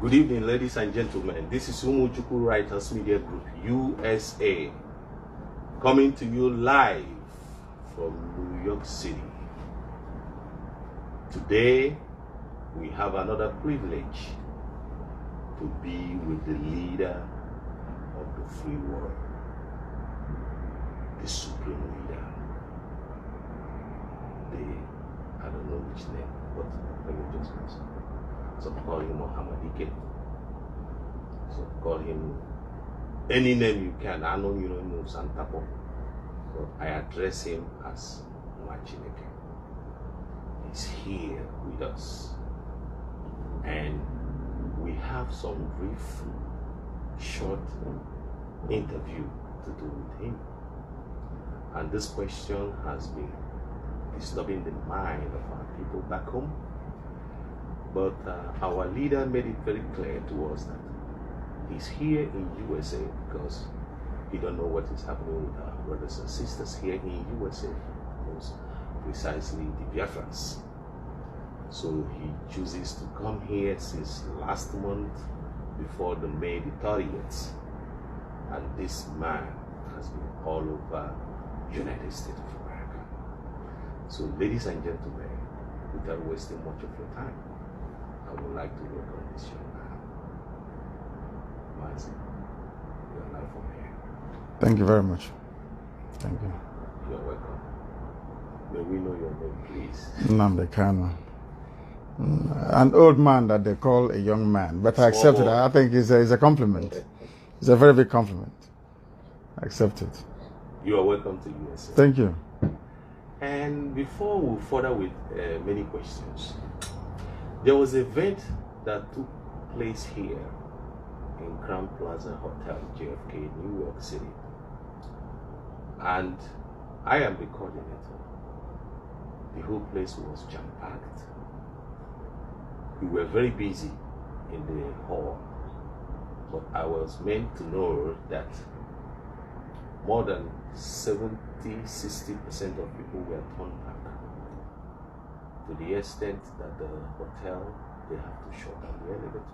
Good evening, ladies and gentlemen. This is Umuchikwu Writers Media Group, USA, coming to you live from New York City. Today, we have another privilege to be with the leader of the free world, the supreme leader. I don't know which name, but let me just mention. Some call him Muhammadike. Some call him any name you can. I know you know Santapo. So I address him as Nwachineke. He's here with us. And we have some brief, short interview to do with him. And this question has been disturbing the mind of our people back home. But our leader made it very clear to us that he's here in USA because he don't know what is happening with our brothers and sisters here in USA, most precisely the Biafrans. So he chooses to come here since last month before the May the 30th. And this man has been all over United States of America. So ladies and gentlemen, without wasting much of your time, I would like to welcome this young man. Mazi, you are live from here. Thank you very much. Thank you. You are welcome. May we know your name, please? Nnamdi Kanu. An old man that they call a young man, but I accept it. I think it's a compliment. It's a very big compliment. I accept it. You are welcome to USA. Thank you. And before we further with many questions, there was an event that took place here in Crown Plaza Hotel, JFK, New York City. And I am the coordinator. The whole place was jam-packed. We were very busy in the hall, but I was meant to know that more than 70–60% of people were turned back, to the extent that the hotel, they have to shut down the elevator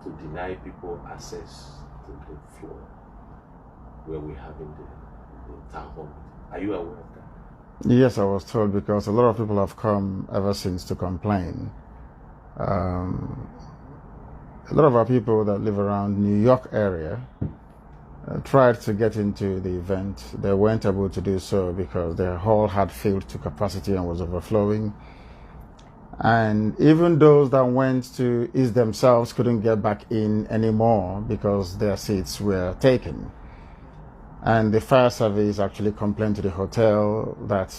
to deny people access to the floor where we're having the town hall. Are you aware of that? Yes, I was told, because a lot of people have come ever since to complain. A lot of our people that live around New York area tried to get into the event. They weren't able to do so because their hall had filled to capacity and was overflowing. And even those that went to ease themselves couldn't get back in anymore because their seats were taken. And the fire service actually complained to the hotel that,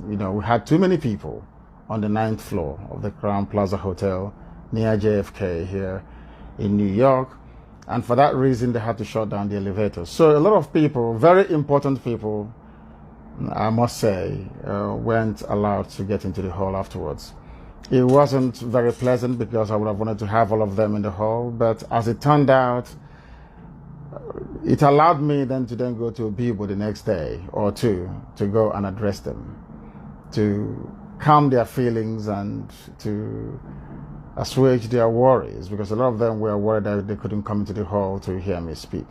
we had too many people on the 9th floor of the Crown Plaza Hotel near JFK here in New York. And for that reason, they had to shut down the elevators. So a lot of people, very important people, I must say, weren't allowed to get into the hall afterwards. It wasn't very pleasant because I would have wanted to have all of them in the hall. But as it turned out, it allowed me then to go to Bibo the next day or two to go and address them, to calm their feelings and to assuage their worries, because a lot of them were worried that they couldn't come into the hall to hear me speak.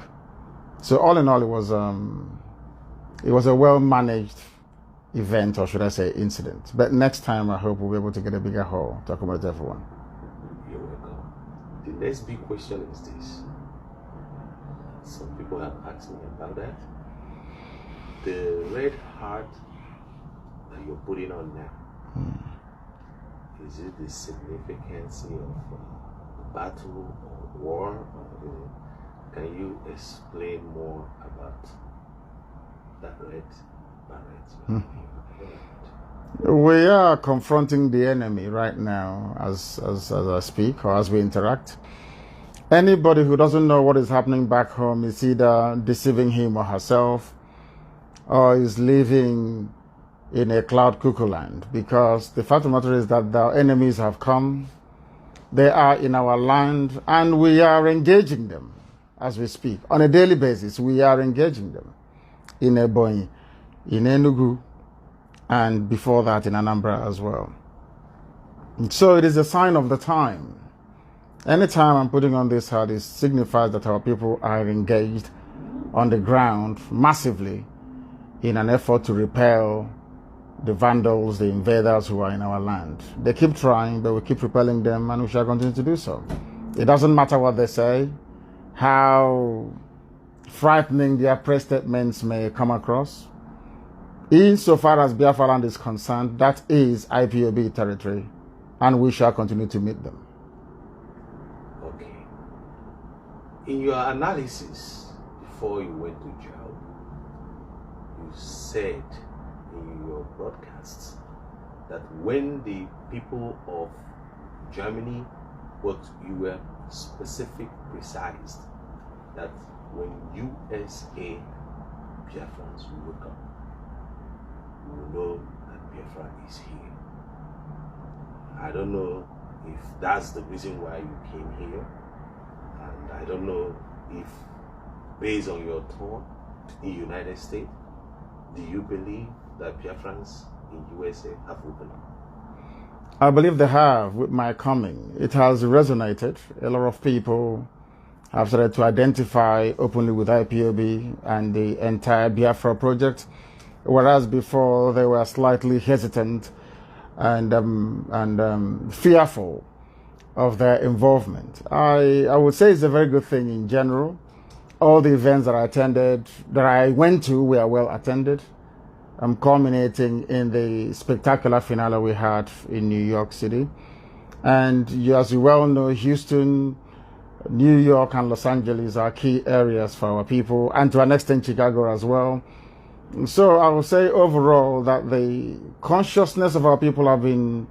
So all in all, it was a well-managed event, or should I say incident. But next time, I hope we'll be able to get a bigger hall to accommodate everyone. You're welcome. The next big question is this. Some people have asked me about that. The red heart that you're putting on now, is it the significance of battle or war? Can you explain more about that red barret? We are confronting the enemy right now as I speak or as we interact. Anybody who doesn't know what is happening back home is either deceiving him or herself, or is living in a cloud cuckoo land, because the fact of the matter is that the enemies have come, they are in our land, and we are engaging them as we speak. On a daily basis, we are engaging them in Ebonyi, in Enugu, and before that in Anambra as well. So it is a sign of the time Anytime I'm putting on this hat, it signifies that our people are engaged on the ground massively in an effort to repel the vandals, the invaders who are in our land. They keep trying, but we keep repelling them, and we shall continue to do so. It doesn't matter what they say, how frightening their press statements may come across. Insofar as Biafra land is concerned, that is IPOB territory, and we shall continue to meet them. Okay. In your analysis before you went to jail, you said in your broadcasts that when the people of Germany, but you were specific, precise, that when USA Biafrans wake up, you will know that Biafra is here. I don't know if that's the reason why you came here, and I don't know if, based on your tour in the United States, do you believe that Biafrans in USA have woken up? I believe they have with my coming. It has resonated. A lot of people have started to identify openly with IPOB and the entire Biafra project, whereas before they were slightly hesitant and fearful of their involvement. I would say it's a very good thing in general. All the events that I went to were well attended. Culminating in the spectacular finale we had in New York City. And as you well know, Houston, New York, and Los Angeles are key areas for our people, and to an extent Chicago as well. So I would say overall that the consciousness of our people have been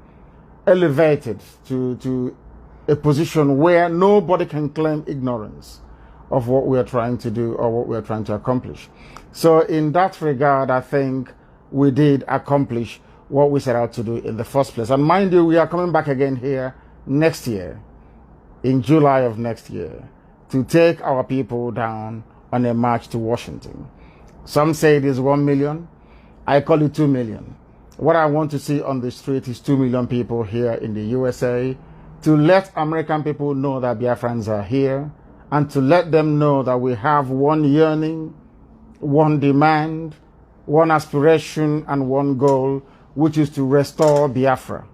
elevated to a position where nobody can claim ignorance of what we are trying to do or what we are trying to accomplish. So in that regard, I think we did accomplish what we set out to do in the first place. And mind you, we are coming back again here next year, in July of next year, to take our people down on a march to Washington. Some say it is 1 million. I call it 2 million. What I want to see on the street is 2 million people here in the USA, to let American people know that Biafrans are here, and to let them know that we have one yearning, one demand, one aspiration, and one goal, which is to restore Biafra.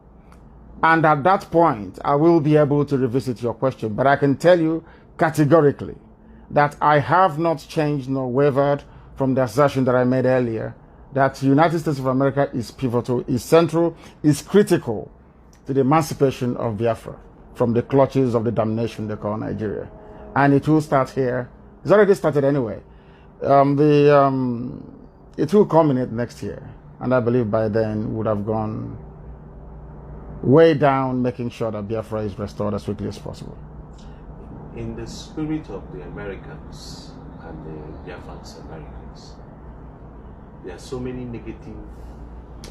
And at that point, I will be able to revisit your question. But I can tell you categorically that I have not changed nor wavered from the assertion that I made earlier, that the United States of America is pivotal, is central, is critical to the emancipation of Biafra from the clutches of the damnation they call Nigeria. And it will start here. It's already started anyway. It will culminate next year. And I believe by then we would have gone way down, making sure that Biafra is restored as quickly as possible. In the spirit of the Americans and the Biafrans Americans, there are so many negative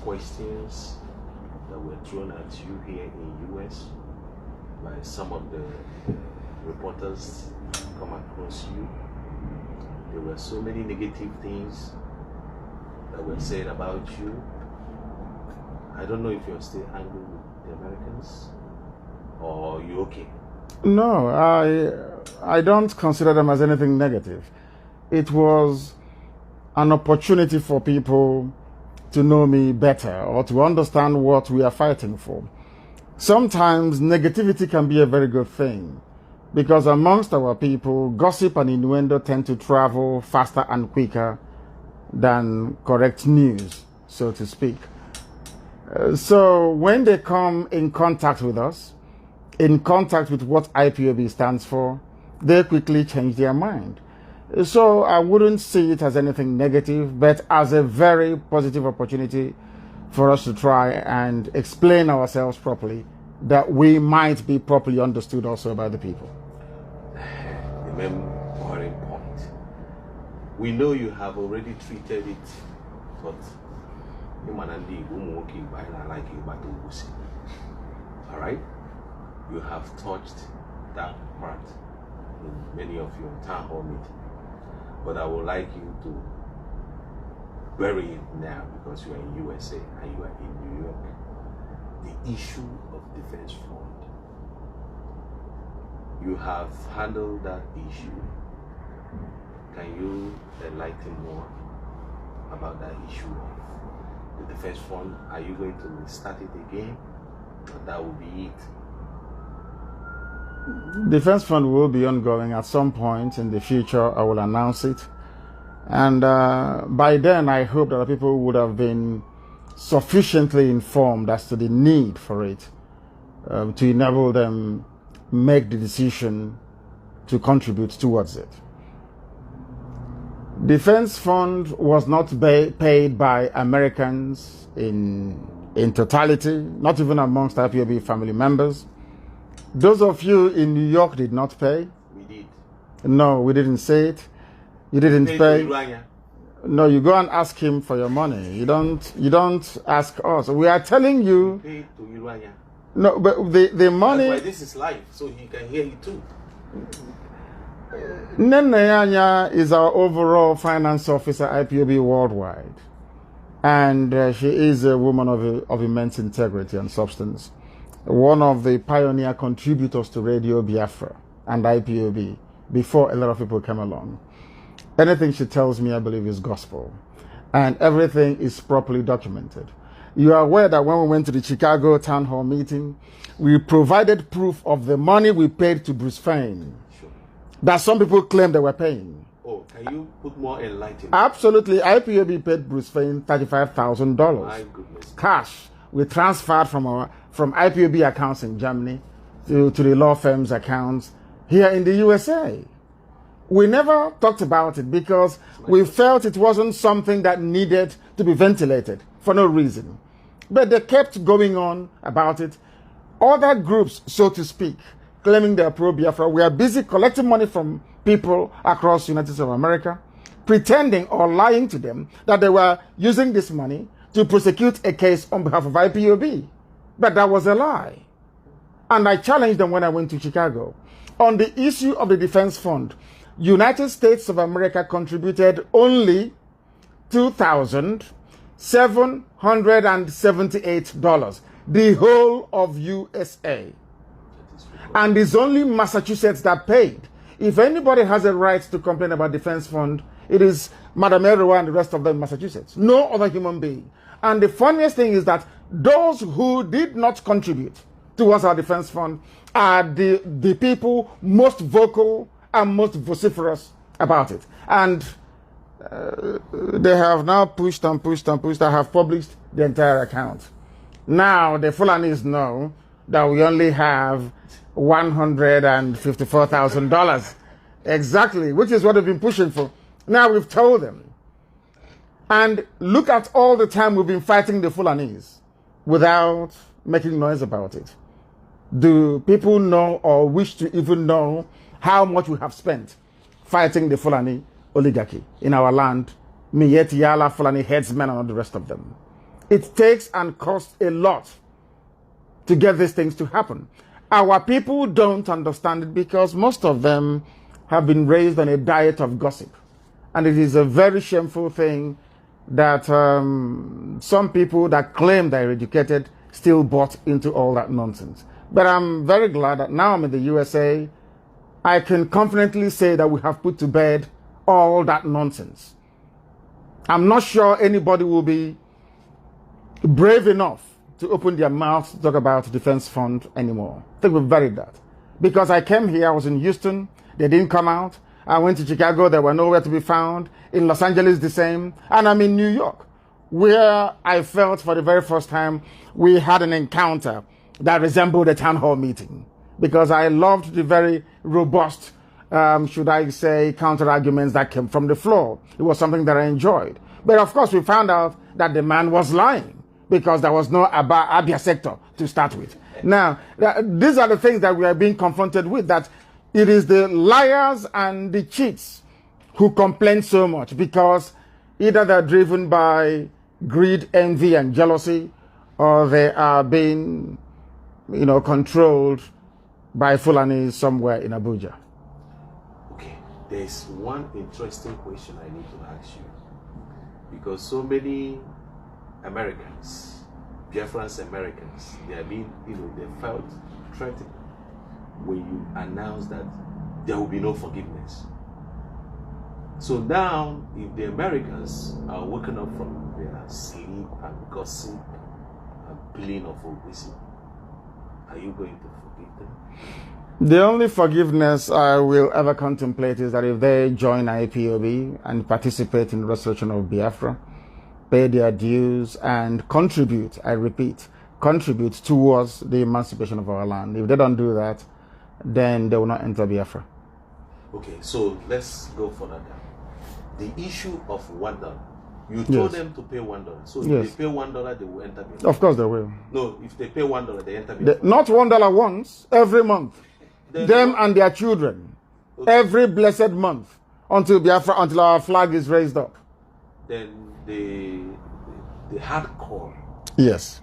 questions that were thrown at you here in the US by some of the reporters come across you. There were so many negative things that were said about you. I don't know if you're still angry with the Americans, or you okay? No, I don't consider them as anything negative. It was an opportunity for people to know me better or to understand what we are fighting for. Sometimes negativity can be a very good thing, because amongst our people, gossip and innuendo tend to travel faster and quicker than correct news, so to speak. So when they come in contact with us, in contact with what IPOB stands for, they quickly change their mind. So I wouldn't see it as anything negative, but as a very positive opportunity for us to try and explain ourselves properly, that we might be properly understood also by the people. The main worrying point. We know you have already treated it, but all right? You have touched that part in many of your town hall meetings. But I would like you to bury it now, because you are in USA and you are in New York. The issue of defense fund. You have handled that issue. Can you enlighten more about that issue of the defense fund? Are you going to start it again? Or that will be it? Defense fund will be ongoing at some point in the future. I will announce it. And by then, I hope that people would have been sufficiently informed as to the need for it to enable them make the decision to contribute towards it. Defense fund was not paid by Americans in totality, not even amongst IPOB family members. Those of you in New York did not pay. We did. No, we didn't say it. You didn't pay. No, you go and ask him for your money. You don't ask us. We are telling you. Pay to Irania. No, but the money. That's why this is live, so he can hear you too. Nnamdi is our overall finance officer, IPOB worldwide, and she is a woman of immense integrity and substance. One of the pioneer contributors to Radio Biafra and IPOB before a lot of people came along. Anything she tells me, I believe, is gospel, and everything is properly documented. You are aware that when we went to the Chicago town hall meeting, we provided proof of the money we paid to Bruce Fein. Sure. That some people claim they were paying. Oh, can you put more enlightenment? Absolutely. IPOB paid Bruce Fein $35,000. My goodness. Cash. We transferred from IPOB accounts in Germany to the law firm's accounts here in the USA. We never talked about it because we felt it wasn't something that needed to be ventilated for no reason. But they kept going on about it. Other groups, so to speak, claiming they're pro-Biafra, we are busy collecting money from people across the United States of America, pretending or lying to them that they were using this money to prosecute a case on behalf of IPOB. But that was a lie. And I challenged them when I went to Chicago. On the issue of the defense fund, United States of America contributed only $2,778, the whole of USA. And it's only Massachusetts that paid. If anybody has a right to complain about defense fund, it is Madam Erwa and the rest of them in Massachusetts. No other human being. And the funniest thing is that those who did not contribute towards our defense fund are the people most vocal and most vociferous about it. And they have now pushed and pushed and pushed. I have published the entire account. Now the Fulanis know that we only have $154,000. Exactly, which is what we've been pushing for. Now we've told them. And look at all the time we've been fighting the Fulanis without making noise about it. Do people know or wish to even know how much we have spent fighting the Fulani oligarchy in our land, Miyetti Yala, Fulani headsmen, and all the rest of them? It takes and costs a lot to get these things to happen. Our people don't understand it because most of them have been raised on a diet of gossip. And it is a very shameful thing that some people that claim they're educated still bought into all that nonsense. But I'm very glad that now I'm in the USA, I can confidently say that we have put to bed all that nonsense. I'm not sure anybody will be brave enough to open their mouths to talk about defense fund anymore. I think we've buried that. Because I came here, I was in Houston, they didn't come out. I went to Chicago, they were nowhere to be found. In Los Angeles, the same. And I'm in New York, where I felt for the very first time we had an encounter that resembled a town hall meeting. Because I loved the very robust, should I say, counter arguments that came from the floor. It was something that I enjoyed. But of course, we found out that the man was lying because there was no Abia sector to start with. Now, these are the things that we are being confronted with, that it is the liars and the cheats who complain so much because either they're driven by greed, envy, and jealousy, or they are being, controlled by Fulani somewhere in Abuja. Okay, there's one interesting question I need to ask you. Because so many Americans, Biafran Americans, they are being, they felt threatened when you announce that there will be no forgiveness. So now, if the Americans are waking up from their sleep and gossip and peeling of obesity, are you going to forgive them? The only forgiveness I will ever contemplate is that if they join IPOB and participate in the restoration of Biafra, pay their dues and contribute, I repeat, contribute towards the emancipation of our land. If they don't do that, then they will not enter Biafra. Okay, so let's go further down. The issue of $1. You told them to pay $1. So if they pay $1, they will enter Biafra. Of course they will. No, if they pay $1, they enter Biafra. Not $1 once, every month. Them and their children. Okay. Every blessed month until Biafra, until our flag is raised up. Then the hardcore. Yes.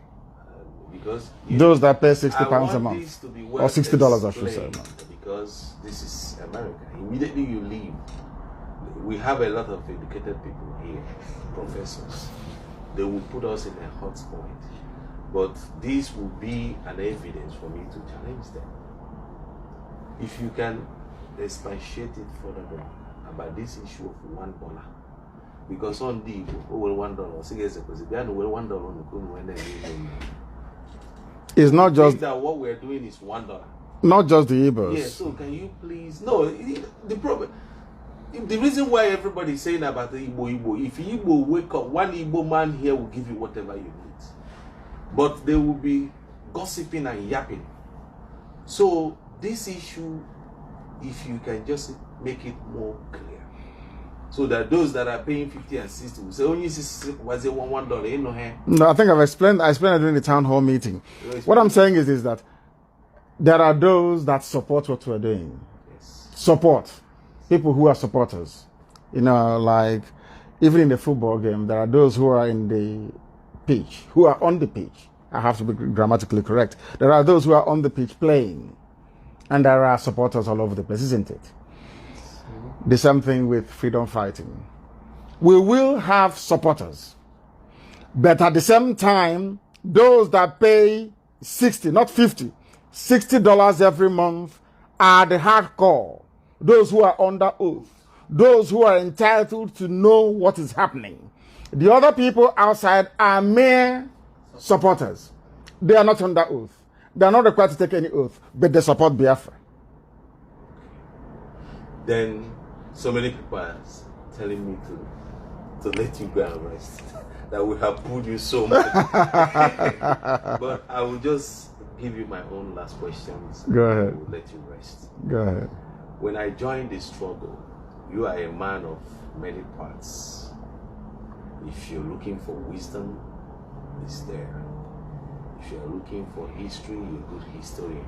Because those that pay £60 a month. Well, or $60, I should say. Because this is America. Immediately you leave. We have a lot of educated people here, professors. They will put us in a hot spot. But this will be an evidence for me to challenge them. If you can expatiate it further down about this issue of $1. Because on the $1, it's not just that what we're doing is $1. Not just the Igbos. Yeah, so can you please? No, the problem. The reason why everybody is saying about the Igbo, if Igbo wake up, one Igbo man here will give you whatever you need. But they will be gossiping and yapping. So this issue, if you can just make it more clear, so that those that are paying 50 and 60 will say, "Oh, was it $1? You know, here." No, I think I explained it during the town hall meeting. What I'm saying is that there are those that support what we're doing. Yes. Support. People who are supporters. You know, like even in the football game, there are those who are in the pitch, who are on the pitch. I have to be grammatically correct. There are those who are on the pitch playing. And there are supporters all over the place, isn't it? The same thing with freedom fighting. We will have supporters. But at the same time, those that pay 60, not 50, $60 every month are the hardcore. Those who are under oath. Those who are entitled to know what is happening. The other people outside are mere supporters. They are not under oath. They are not required to take any oath, but they support Biafra. Then so many people are telling me to let you go and rest. That we have pulled you so much. But I will just give you my own last questions. Go ahead. I will let you rest. Go ahead. When I joined the struggle, you are a man of many parts. If you're looking for wisdom, it's there. If you're looking for history, you're a good historian.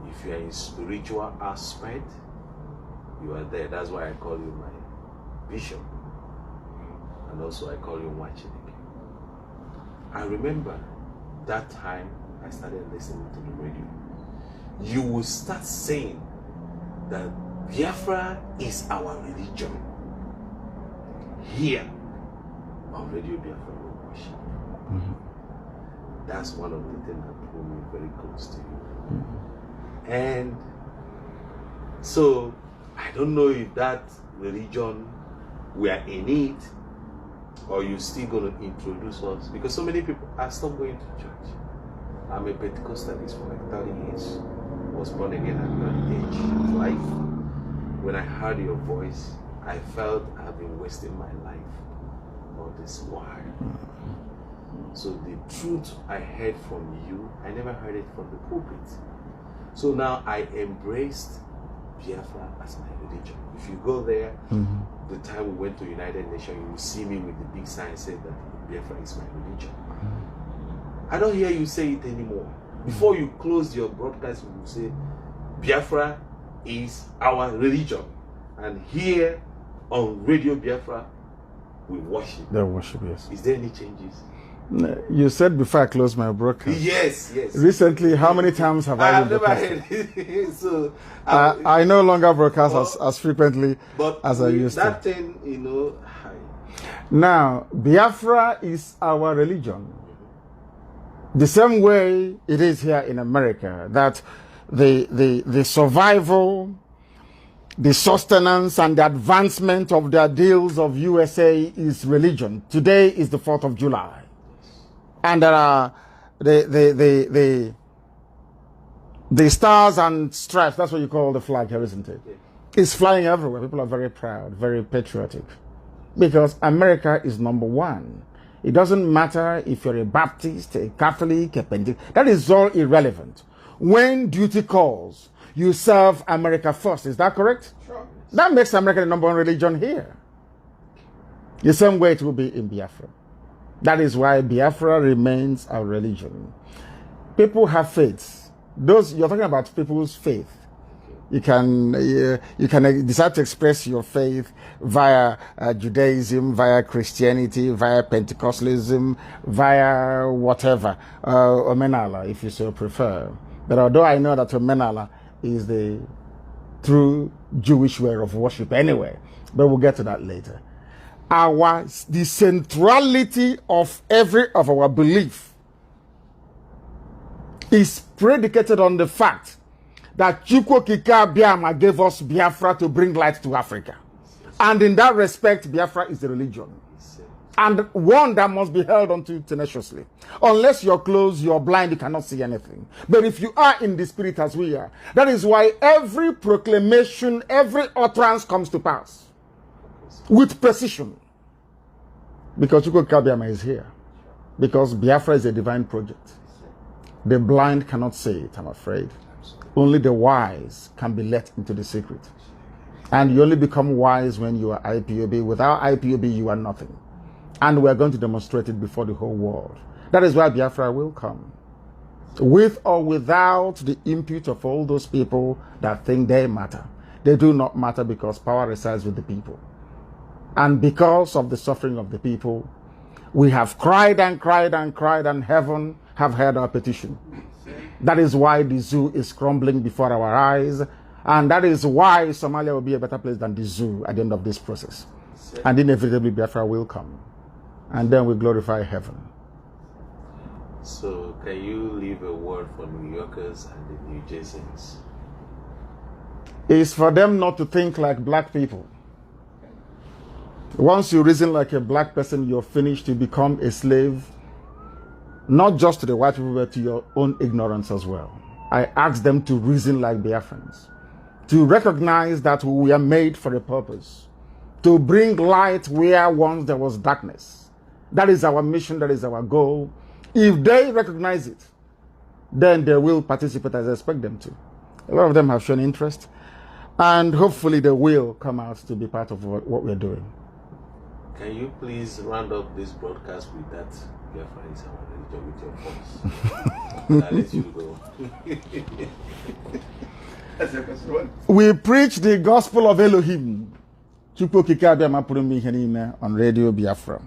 If you're in spiritual aspect, you are there. That's why I call you my bishop. And also I call you Nwachineke. I remember that time I started listening to the radio. You will start saying that Biafra is our religion. Here on Radio Biafra worship. That's one of the things that pulled me very close to you. And so I don't know if that religion, we are in it, or you're still going to introduce us, because so many people are stopped going to church. I'm a Pentecostalist for like 30 years. I was born again at an early age of life. When I heard your voice, I felt I've been wasting my life on this while. So the truth I heard from you, I never heard it from the pulpit. So now I embraced Biafra as my religion. If you go there, the time we went to United Nations, you will see me with the big sign saying that Biafra is my religion. I don't hear you say it anymore. Before you close your broadcast, you will say, Biafra is our religion. And here on Radio Biafra, we worship. They worship, yes. Is there any changes? You said before I closed my broadcast. Yes. Recently, how many times have I been broadcasting? Never heard it. So, I no longer broadcast as frequently as I used to. That thing, you know. Now, Biafra is our religion. The same way it is here in America, that the survival, the sustenance, and the advancement of the ideals of USA is religion. Today is the 4th of July. And there are the stars and stripes, that's what you call the flag here, isn't it? It's flying everywhere. People are very proud, very patriotic. Because America is number one. It doesn't matter if you're a Baptist, a Catholic, a Pentecostal. That is all irrelevant. When duty calls, you serve America first. Is that correct? Sure. That makes America the number one religion here. The same way it will be in Biafra. That is why Biafra remains our religion. People have faiths. Those you're talking about people's faith. You can decide to express your faith via Judaism, via Christianity, via Pentecostalism, via whatever, Omenala, if you so prefer. But although I know that Omenala is the true Jewish way of worship anyway, but we'll get to that later. The centrality of every of our belief is predicated on the fact that Chukwu Okike Abiama gave us Biafra to bring light to Africa. And in that respect, Biafra is a religion. And one that must be held onto tenaciously. Unless you're closed, you're blind, you cannot see anything. But if you are in the spirit as we are, that is why every proclamation, every utterance comes to pass. With precision. Because Chukwu Okike Abiama is here. Because Biafra is a divine project. The blind cannot see it, I'm afraid. Only the wise can be let into the secret. And you only become wise when you are IPOB. Without IPOB, you are nothing. And we're going to demonstrate it before the whole world. That is why Biafra will come. With or without the input of all those people that think they matter. They do not matter because power resides with the people. And because of the suffering of the people, we have cried and cried and cried, and heaven have heard our petition. That is why the zoo is crumbling before our eyes. And that is why Somalia will be a better place than the zoo at the end of this process. And inevitably Biafra will come. And then we glorify heaven. So can you leave a word for New Yorkers and the New Jerseyans? It's for them not to think like black people. Once you reason like a black person, you're finished. You become a slave. Not just to the white people, but to your own ignorance as well. I ask them to reason like Biafrans, to recognize that we are made for a purpose, to bring light where once there was darkness. That is our mission, that is our goal. If they recognize it, then they will participate as I expect them to. A lot of them have shown interest, and hopefully they will come out to be part of what we're doing. Can you please round up this broadcast with that? Biafra is our religion with your voice. I'll let you go. We preach the gospel of Elohim. Chukwu Okike Abiama pụrụ m ihe niile on Radio Biafra.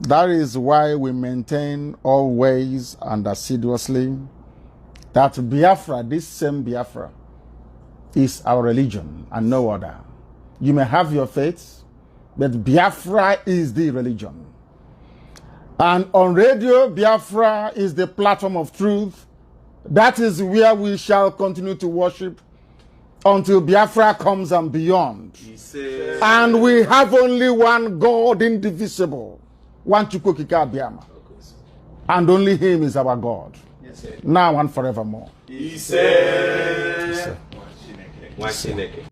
That is why we maintain always and assiduously that Biafra, this same Biafra, is our religion and no other. You may have your faith, but Biafra is the religion. And on Radio Biafra is the platform of truth. That is where we shall continue to worship until Biafra comes and beyond. And we have only one God, indivisible. One Chukwu Okike Abiama. And only him is our God. Now and forevermore. Nwachineke.